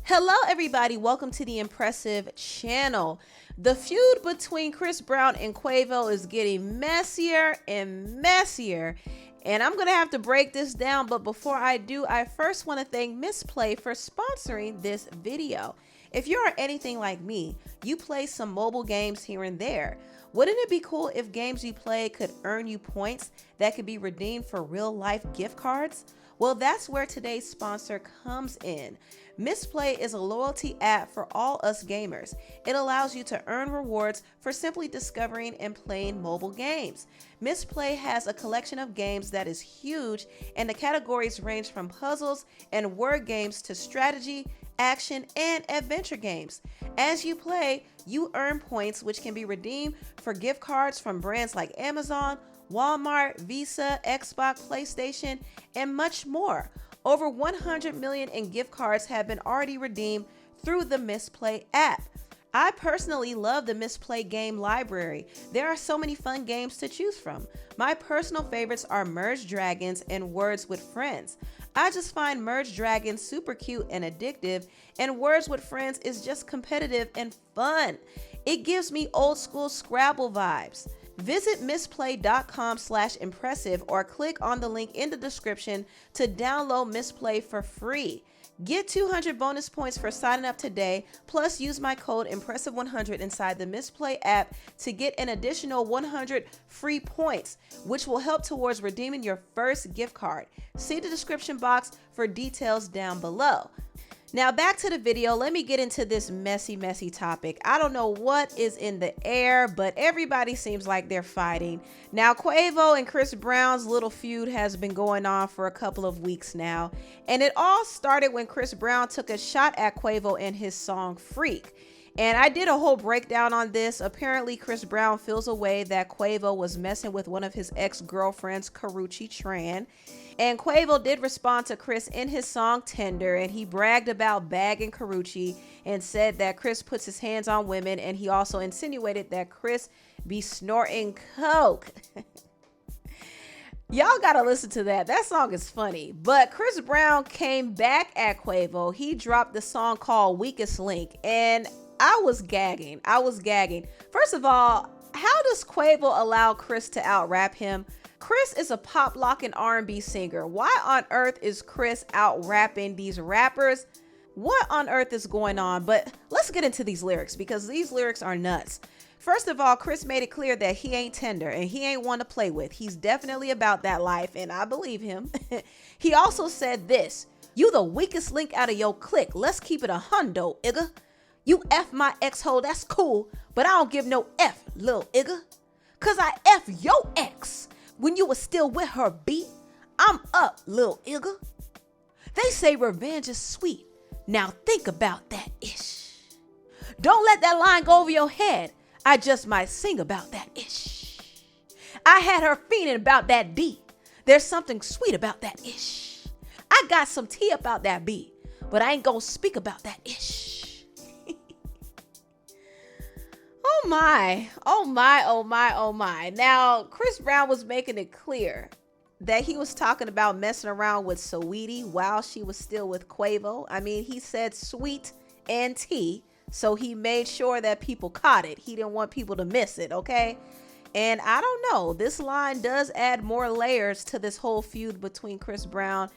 Hello everybody, welcome to the Empressive channel. The feud between Chris Brown and Quavo is getting messier and messier, and I'm gonna have to break this down, but before I do, I first want to thank Misplay for sponsoring this video. If you are anything like me, you play some mobile games here and there. Wouldn't it be cool if games you play could earn you points that could be redeemed for real life gift cards? Well, that's where today's sponsor comes in. Misplay is a loyalty app for all us gamers. It allows you to earn rewards for simply discovering and playing mobile games. Misplay has a collection of games that is huge, and the categories range from puzzles and word games to strategy, action, and adventure games. As you play, you earn points which can be redeemed for gift cards from brands like Amazon, Walmart, Visa, Xbox, PlayStation, and much more. Over 100 million in gift cards have been already redeemed through the Misplay app. I personally love the Misplay game library. There are so many fun games to choose from. My personal favorites are Merge Dragons and Words with Friends. I just find Merge Dragons super cute and addictive, and Words with Friends is just competitive and fun. It gives me old school Scrabble vibes. Visit misplay.com/impressive or click on the link in the description to download Misplay for free. Get 200 bonus points for signing up today, plus use my code Impressive100 inside the Misplay app to get an additional 100 free points, which will help towards redeeming your first gift card. See the description box for details down below. Now back to the video, let me get into this messy topic. I don't know what is in the air, but everybody seems like they're fighting. Now Quavo and Chris Brown's little feud has been going on for a couple of weeks now, and it all started when Chris Brown took a shot at Quavo in his song Freak. And I did a whole breakdown on this. Apparently Chris Brown feels a way that Quavo was messing with one of his ex-girlfriends, Karrueche Tran. And Quavo did respond to Chris in his song Tender, and he bragged about bagging Karrueche and said that Chris puts his hands on women, and he also insinuated that Chris be snorting coke. Y'all gotta listen to that. That song is funny. But Chris Brown came back at Quavo. He dropped the song called Weakest Link, and I was gagging. First of all, how does Quavo allow Chris to out-rap him? Chris is a pop, lock, and R&B singer. Why on earth is Chris out-rapping these rappers? What on earth is going on? But let's get into these lyrics, because these lyrics are nuts. First of all, Chris made it clear that he ain't tender and he ain't one to play with. He's definitely about that life, and I believe him. He also said this: "You the weakest link out of your clique. Let's keep it a hundo, igga. You F my ex-hoe, that's cool, but I don't give no F, lil' igga. Cause I F your ex when you was still with her, B. I'm up, lil' igga. They say revenge is sweet. Now think about that ish. Don't let that line go over your head. I just might sing about that ish. I had her fiending about that D. There's something sweet about that ish. I got some tea about that B, but I ain't gonna speak about that ish." Oh my. Now, Chris Brown was making it clear that he was talking about messing around with Saweetie while she was still with Quavo. I mean, he said sweet and tea, so he made sure that people caught it. He didn't want people to miss it, okay? And I don't know, this line does add more layers to this whole feud between Chris Brown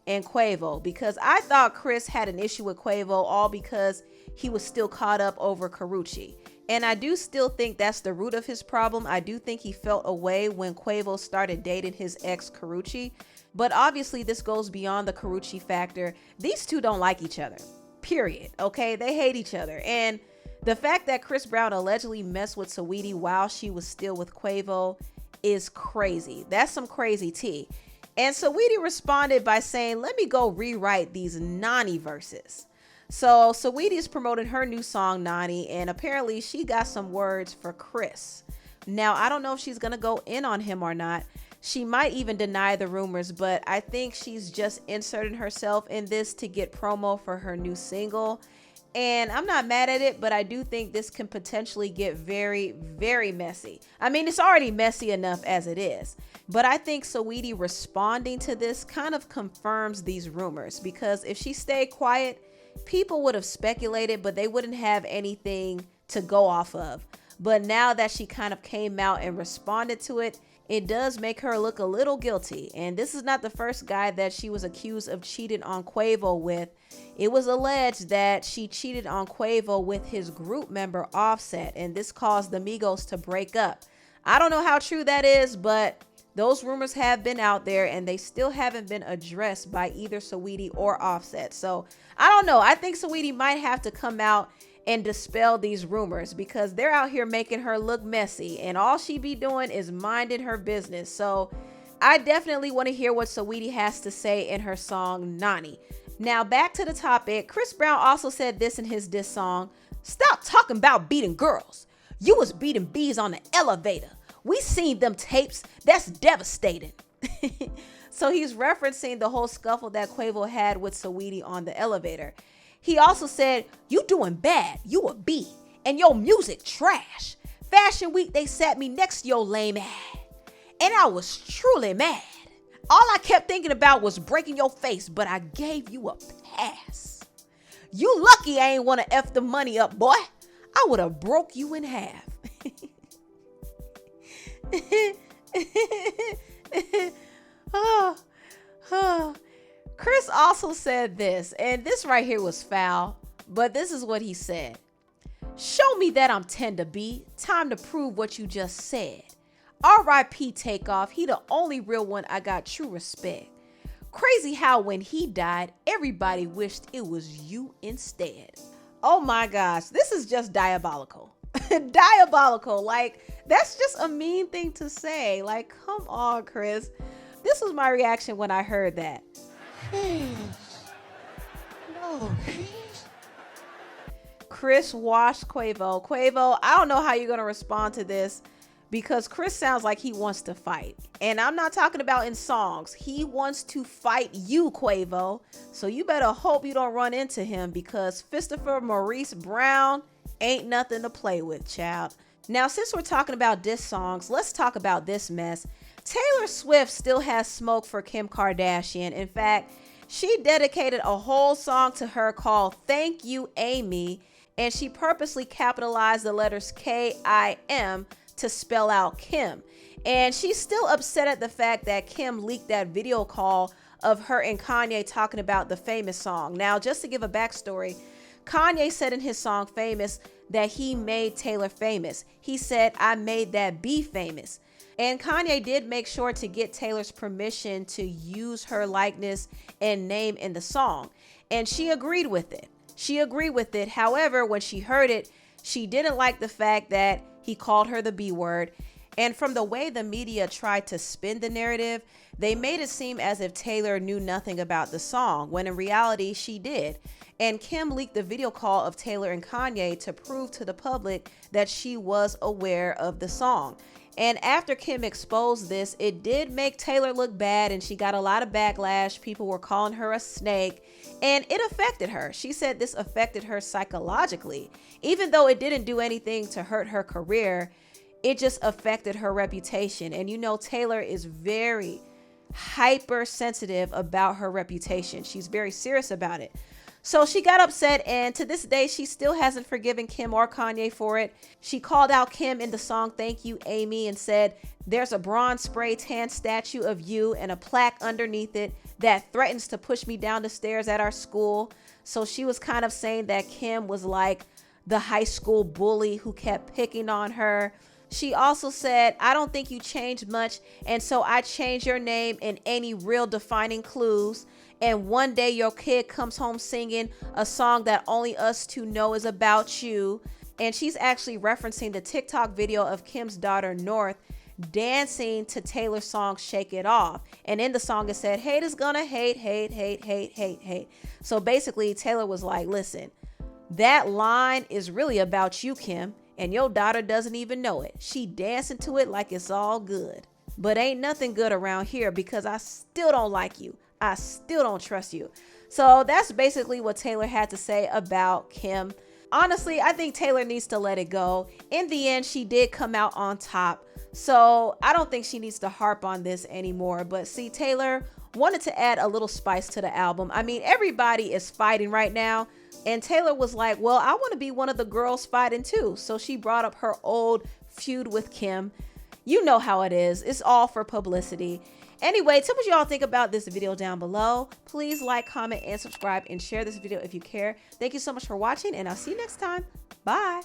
and Quavo, because I thought Chris had an issue with Quavo all because he was still caught up over Karrueche. And I do still think that's the root of his problem. I do think he felt away when Quavo started dating his ex Karrueche. But obviously this goes beyond the Karrueche factor. These two don't like each other, period. Okay, they hate each other. And the fact that Chris Brown allegedly messed with Saweetie while she was still with Quavo is crazy. That's some crazy tea. And Saweetie responded by saying, "Let me go rewrite these Nani verses." So Saweetie is promoting her new song Nani, and apparently she got some words for Chris. Now, I don't know if she's gonna go in on him or not. She might even deny the rumors, but I think she's just inserting herself in this to get promo for her new single. And I'm not mad at it, but I do think this can potentially get very messy. I mean, it's already messy enough as it is. But I think Saweetie responding to this kind of confirms these rumors, because if she stayed quiet, people would have speculated, but they wouldn't have anything to go off of. But now that she kind of came out and responded to it, it does make her look a little guilty. And this is not the first guy that she was accused of cheating on Quavo with. It was alleged that she cheated on Quavo with his group member Offset, and this caused the Migos to break up. I don't know how true that is, but those rumors have been out there and they still haven't been addressed by either Saweetie or Offset. So I don't know. I think Saweetie might have to come out and dispel these rumors, because they're out here making her look messy and all she be doing is minding her business. So I definitely want to hear what Saweetie has to say in her song Nani. Now back to the topic. Chris Brown also said this in his diss song: "Stop talking about beating girls. You was beating bees on the elevator. We seen them tapes. That's devastating." So he's referencing the whole scuffle that Quavo had with Saweetie on the elevator. He also said, "You doing bad. You a B. And your music trash. Fashion Week, they sat me next to your lame ass. And I was truly mad. All I kept thinking about was breaking your face, but I gave you a pass. You lucky I ain't want to F the money up, boy. I would have broke you in half." Chris also said this, and this right here was foul, but this is what he said: "Show me that I'm tender B. Time to prove what you just said. R.I.P. Takeoff. He the only real one I got true respect. Crazy how when he died, everybody wished it was you instead." Oh my gosh, this is just diabolical. Diabolical. Like, that's just a mean thing to say. Like, come on, Chris. This was my reaction when I heard that. No. Chris washed Quavo. Quavo, I don't know how you're going to respond to this, because Chris sounds like he wants to fight. And I'm not talking about in songs. He wants to fight you, Quavo. So you better hope you don't run into him, because Christopher Maurice Brown ain't nothing to play with, child. Now, since we're talking about diss songs, let's talk about this mess. Taylor Swift still has smoke for Kim Kardashian. In fact, she dedicated a whole song to her called "Thank You, Amy," and she purposely capitalized the letters K-I-M to spell out Kim. And she's still upset at the fact that Kim leaked that video call of her and Kanye talking about the Famous song. Now, just to give a backstory, Kanye said in his song Famous that he made Taylor famous. He said, "I made that be famous." And Kanye did make sure to get Taylor's permission to use her likeness and name in the song. And she agreed with it. However, when she heard it, she didn't like the fact that he called her the B word. And from the way the media tried to spin the narrative, they made it seem as if Taylor knew nothing about the song, when in reality she did. And Kim leaked the video call of Taylor and Kanye to prove to the public that she was aware of the song. And after Kim exposed this, it did make Taylor look bad, and she got a lot of backlash. People were calling her a snake, and it affected her. She said this affected her psychologically. Even though it didn't do anything to hurt her career, it just affected her reputation. And you know, Taylor is very hypersensitive about her reputation. She's very serious about it. So she got upset, and to this day, she still hasn't forgiven Kim or Kanye for it. She called out Kim in the song "Thank You, Amy," and said, "There's a bronze spray tan statue of you and a plaque underneath it that threatens to push me down the stairs at our school." So she was kind of saying that Kim was like the high school bully who kept picking on her. She also said, "I don't think you changed much, and so I changed your name and any real defining clues. And one day your kid comes home singing a song that only us two know is about you." And she's actually referencing the TikTok video of Kim's daughter North dancing to Taylor's song "Shake It Off." And in the song it said, "Haters gonna hate, hate, hate, hate, hate, hate." So basically Taylor was like, listen, that line is really about you, Kim, and your daughter doesn't even know it. She dancing to it like it's all good. But ain't nothing good around here, because I still don't like you. I still don't trust you. So that's basically what Taylor had to say about Kim. Honestly, I think Taylor needs to let it go. In the end, she did come out on top. So I don't think she needs to harp on this anymore. But see, Taylor wanted to add a little spice to the album. I mean, everybody is fighting right now. And Taylor was like, well, I want to be one of the girls fighting too. So she brought up her old feud with Kim. You know how it is. It's all for publicity. Anyway, tell me what y'all think about this video down below. Please like, comment, and subscribe, and share this video if you care. Thank you so much for watching, and I'll see you next time. Bye.